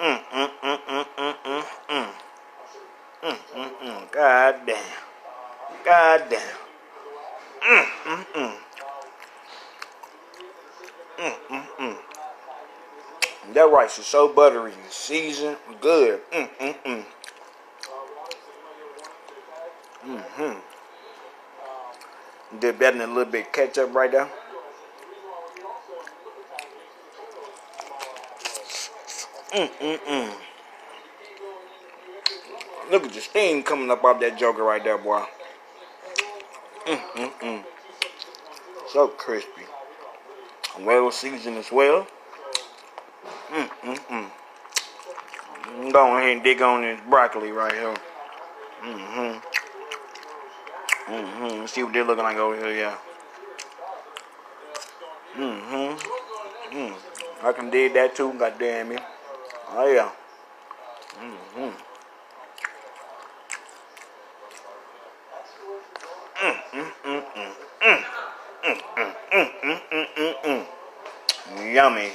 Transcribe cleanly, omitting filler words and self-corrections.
Mm, mm, mm, mm, mm, mm, mm. Mm, mm, mm. God damn. God damn. Mm, mm, mm. Mm, mm, mm. That rice is so buttery and seasoned. Good. Mm, mm, mm. Mm-hmm. Did better than a little bit of ketchup right there. Mm, mm, mm. Look at the steam coming up off that joker right there, boy. Mm, mm, mm. So crispy. Well seasoned as well. Mm, mm, mm. Go ahead and dig on this broccoli right here. Mm-hmm. Mm-hmm. Let's see what they're looking like over here, yeah. Mm-hmm. Mm. I can dig that too, goddamn me. Oh yeah. Mm-hmm. Mm, mm, mm, mm. Mm, mm, mm, mm, mm, mm, mm. Yummy.